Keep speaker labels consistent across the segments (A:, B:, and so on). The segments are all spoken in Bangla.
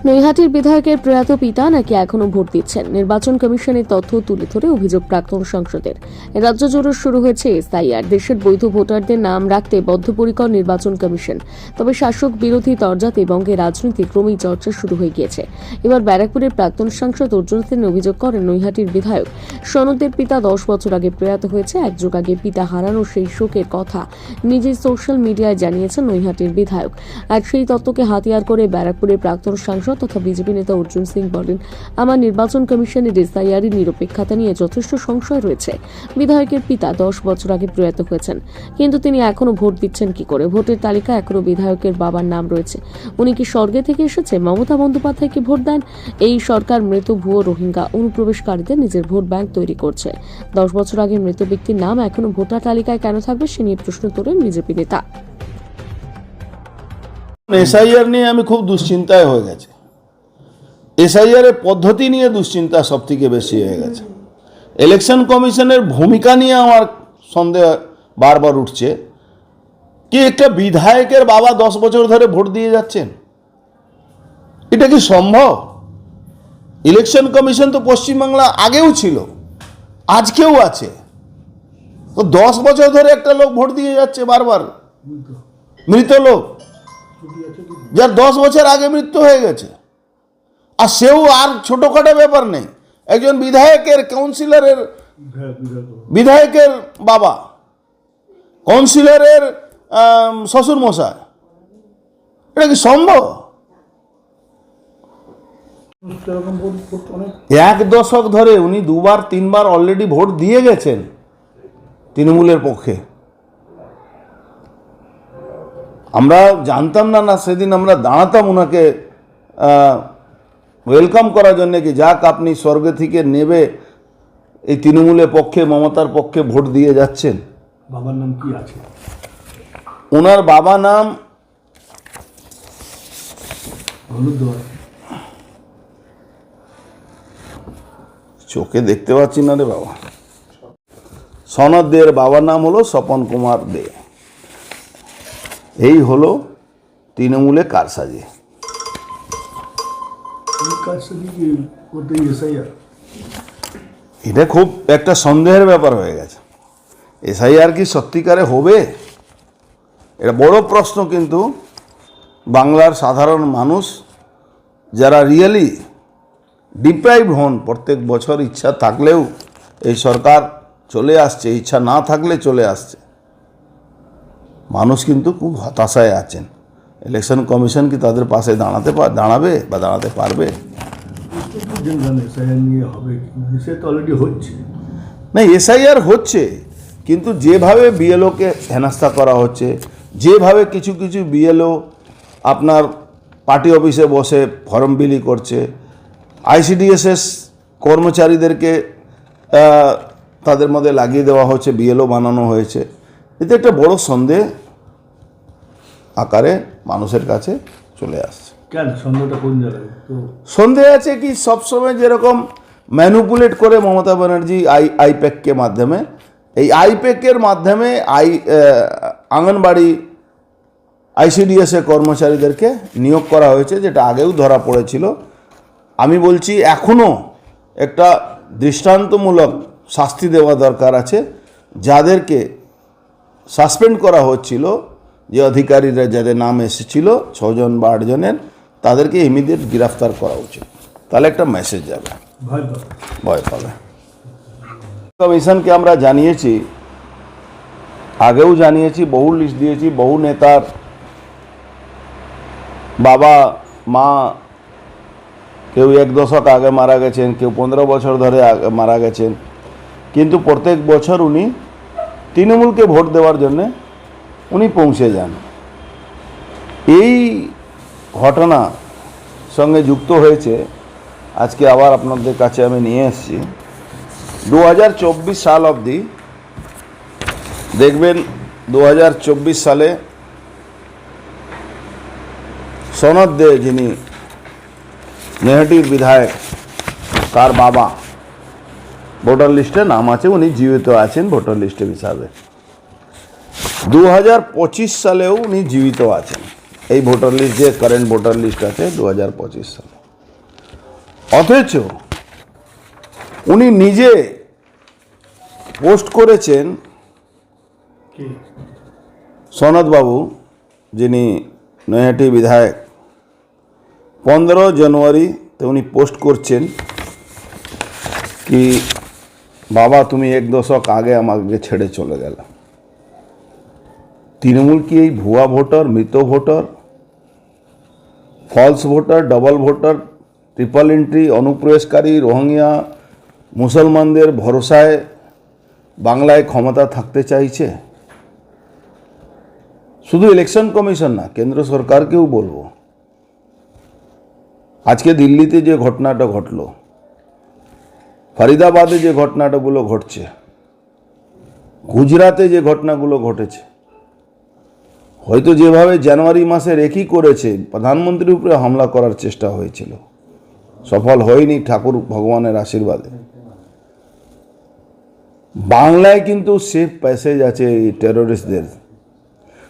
A: নৈহাটির বিধায়কের প্রয়াত পিতা নাকি এখনো ভোট দিচ্ছেন। নির্বাচন কমিশনের তথ্য তুলে ধরে অভিযোগ প্রাক্তন সাংসদের। রাজ্য জুড়ে শুরু হয়েছে এসআইআর। দেশের বৈধ ভোটারদের নাম রাখতে বদ্ধপরিকর নির্বাচন কমিশন। তবে শাসক বিরোধী তরজাতে বঙ্গে রাজনীতি ক্রমেই চর্চা শুরু হয়ে গিয়েছে। এবার ব্যারাকপুরের প্রাক্তন সাংসদ অর্জুন সেন অভিযোগ করেন, নৈহাটির বিধায়ক সনদের পিতা 10 বছর আগে প্রয়াত হয়েছে। এক যুগ আগে পিতা হারানোর সেই শোকের কথা নিজেই সোশ্যাল মিডিয়ায় জানিয়েছেন নৈহাটির বিধায়ক। আর সেই তত্ত্বকে হাতিয়ার করে ব্যারাকপুরের প্রাক্তন সাংসদ তথা বিজেপি নেতা অর্জুন সিং বলেন, আমার নির্বাচন কমিশনের এসআইআরের নিরপেক্ষতা নিয়ে যথেষ্ট সংশয় রয়েছে। বিধায়কের পিতা 10 বছর আগে প্রয়াত হয়েছেন, কিন্তু তিনি এখনো ভোট দিচ্ছেন কি করে? ভোটের তালিকায় এখনো বিধায়কের বাবার নাম রয়েছে। উনি কি স্বর্গে থেকে এসেছে? মমতা বন্দ্যোপাধ্যায়কে ভোট দেন। এই সরকার মৃত ভুয়ো রোহিঙ্গা অনুপ্রবেশকারীদের নিজের ভোট ব্যাংক তৈরি করছে। 10 বছর আগে মৃত ব্যক্তির নাম এখনো ভোটার তালিকায় কেন থাকবে, সে নিয়ে প্রশ্ন তোলেন বিজেপি নেতা।
B: এসআইআর নিয়ে আমি খুব দুশ্চিন্তায় হয়ে গেছে। এসআইআর এর পদ্ধতি নিয়ে দুশ্চিন্তা সব থেকে বেশি হয়ে গেছে। ইলেকশন কমিশনের ভূমিকা নিয়ে আমার সন্দেহ বারবার উঠছে কি একটা বিধায়কের বাবা 10 বছর ধরে ভোট দিয়ে যাচ্ছেন, এটা কি সম্ভব? ইলেকশন কমিশন তো পশ্চিমবাংলা আগেও ছিল, আজকেও আছে। তো 10 বছর ধরে একটা লোক ভোট দিয়ে যাচ্ছে বারবার, মৃত লোক যার 10 বছর আগে মৃত্যু হয়ে গেছে। আর সেও আর ছোটখাটো ব্যাপার নেই, একজন বিধায়কের কাউন্সিলরের বিধায়কের বাবা, কাউন্সিলরের শ্বশুর মশাই, এটা কি সম্ভব? 1 দশক ধরে উনি 2বার 3বার অলরেডি ভোট দিয়ে গেছেন তৃণমূলের পক্ষে। আমরা জানতাম না সেদিন আমরা দাঁড়াতাম ওনাকে ওয়েলকাম করার জন্য, কি যাক আপনি স্বর্গ থেকে নেবে এই তৃণমূলের পক্ষে, মমতার পক্ষে ভোট দিয়ে যাচ্ছেন।
C: বাবার নাম কি আছে?
B: ওনার বাবা নাম চোখে দেখতে পাচ্ছি না রে বাবা। সনদ দের বাবার নাম হলো স্বপন কুমার দে। এই হলো তৃণমূলে কারসাজি। এটা খুব একটা সন্দেহের ব্যাপার হয়ে গেছে। এসআইআর কি সত্যিকারে হবে? এটা বড় প্রশ্ন। কিন্তু বাংলার সাধারণ মানুষ যারা রিয়েলি ডিপ্রাইভ হন, প্রত্যেক বছর ইচ্ছা থাকলেও এই সরকার চলে আসছে, ইচ্ছা না থাকলে চলে আসছে, মানুষ কিন্তু খুব হতাশায় আছেন। ইলেকশন কমিশন কি তাদের পাশে দাঁড়াবে বা দাঁড়াতে পারবে? না, এসআইআর হচ্ছে, কিন্তু যেভাবে বিএলওকে হেনস্থা করা হচ্ছে, যেভাবে কিছু কিছু বিএলও আপনার পার্টি অফিসে বসে ফর্ম বিলি করছে, আইসিডিএসএস কর্মচারীদেরকে তাদের মধ্যে লাগিয়ে দেওয়া হচ্ছে, বিএলও বানানো হয়েছে। এতে একটা বড় সন্দেহ আকারে মানুষের কাছে চলে আসছে।
C: কেন সন্দেহটা কোন জায়গায়?
B: সন্দেহ আছে কি সবসময় যেরকম ম্যানুপুলেট করে মমতা ব্যানার্জি আইপ্যাককে মাধ্যমে, এই আইপ্যাকের মাধ্যমে আঙ্গনবাড়ি আইসিডিএসের কর্মচারীদেরকে নিয়োগ করা হয়েছে, যেটা আগেও ধরা পড়েছিল। আমি বলছি এখনও একটা দৃষ্টান্তমূলক শাস্তি দেওয়া দরকার আছে। যাদেরকে সাসপেন্ড করা হচ্ছিল, যে অধিকারীরা যাদের নাম এসেছিল 6 জন বা 8 জনের, তাদেরকে ইমিডিয়েট গ্রেফতার করা উচিত। তাহলে একটা মেসেজ যাবে, ভয় পাবে। কমিশনকে আমরা জানিয়েছি, আগেও জানিয়েছি, বহু লিস্ট দিয়েছি। বহু নেতার বাবা মা, কেউ 1 দশক আগে মারা গেছেন, কেউ 15 বছর ধরে মারা গেছেন, কিন্তু প্রত্যেক বছর উনি তৃণমূলকে ভোট দেওয়ার জন্যে উনি পৌঁছে যান। এই ঘটনা সঙ্গে যুক্ত হয়েছে, আজকে আবার আপনাদের কাছে আমি নিয়ে এসেছি 2024 সাল অবধি। দেখবেন 2024 সালে সনদ দে, যিনি নৈহাটির বিধায়ক, তার বাবা ভোটার লিস্টে নাম আছে, উনি জীবিত আছেন ভোটার লিস্টের হিসাবে। 2025 সালেও উনি জীবিত আছেন। এই ভোটার লিস্ট, যে কারেন্ট ভোটার লিস্ট আছে 2025 সালে। অথচ উনি নিজে পোস্ট করেছেন,
C: কি
B: সনদবাবু যিনি নৈহাটি বিধায়ক, 15 জানুয়ারিতে উনি পোস্ট করছেন কি বাবা তুমি এক দশক আগে আমাকে ছেড়ে চলে গেল। তৃণমূল কি এই ভুয়া ভোটার, মৃত voter, false voter, double voter, triple entry, অনুপ্রবেশকারী, রোহিঙ্গা মুসলমানদের ভরসায় বাংলায় ক্ষমতা থাকতে চাইছে? শুধু ইলেকশন কমিশন না, কেন্দ্র সরকারকেও বলবো, আজকে দিল্লিতে যে ঘটনাটা ঘটলো, ফরিদাবাদে যে ঘটনাটাগুলো ঘটছে, গুজরাতে যে ঘটনাগুলো ঘটেছে, হয়তো যেভাবে জানুয়ারি মাসের একই করেছে, প্রধানমন্ত্রীর উপরে হামলা করার চেষ্টা হয়েছিল, সফল হয়নি ঠাকুর ভগবানের আশীর্বাদে। বাংলায় কিন্তু সেফ প্যাসেজ আছে এই টেররিস্টদের।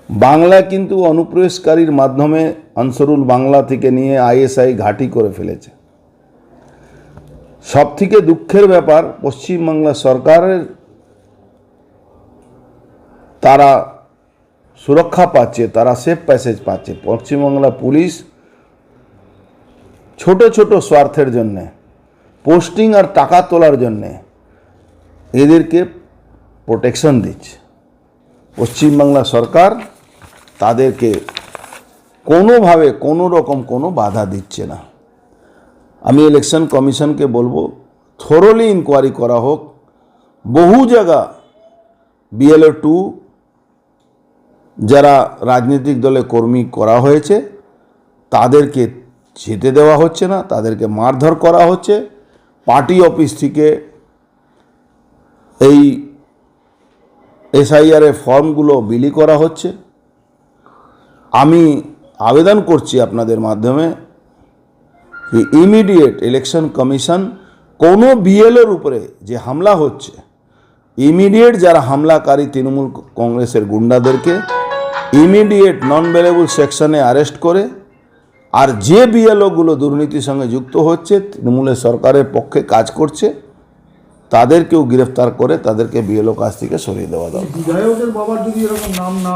B: বাংলায় কিন্তু অনুপ্রবেশকারীর মাধ্যমে আনসারুল বাংলা থেকে নিয়ে আইএসআই ঘাঁটি করে ফেলেছে। সব থেকে দুঃখের ব্যাপার, পশ্চিমবাংলা সরকারের তারা সুরক্ষা পাচ্ছে, তারা সেফ প্যাসেজ পাচ্ছে। পশ্চিমবাংলা পুলিশ ছোট ছোট স্বার্থের জন্যে, পোস্টিং আর টাকা তোলার জন্যে এদেরকে প্রোটেকশন দিচ্ছে। পশ্চিমবাংলা সরকার তাদেরকে কোনোভাবে কোনো রকম কোনো বাধা দিচ্ছে না। আমি ইলেকশন কমিশনকে বলবো থরোলি ইনকোয়ারি করা হোক। বহু জায়গা BLO 2 যারা রাজনৈতিক দলে কর্মী করা হয়েছে তাদেরকে যেতে দেওয়া হচ্ছে না, তাদেরকে মারধর করা হচ্ছে, পার্টি অফিস থেকে এই SIR এর ফর্মগুলো বিলি করা হচ্ছে। আমি আবেদন করছি আপনাদের মাধ্যমে যে ইমিডিয়েট ইলেকশন কমিশন কোনো BLOর উপরে যে হামলা হচ্ছে, ইমিডিয়েট যারা হামলাকারী তৃণমূল কংগ্রেসের গুন্ডাদেরকে ইমিডিয়েট নন বেলেবল সেকশনে অ্যারেস্ট করে, আর যে BLOগুলো দুর্নীতির সঙ্গে যুক্ত হচ্ছে, তৃণমূলের সরকারের পক্ষে কাজ করছে, তাদেরকেও গ্রেফতার করে তাদেরকে BLO কাজ থেকে সরিয়ে দেওয়া দরকার।
C: বিধায়কের বাবার যদি এরকম নাম না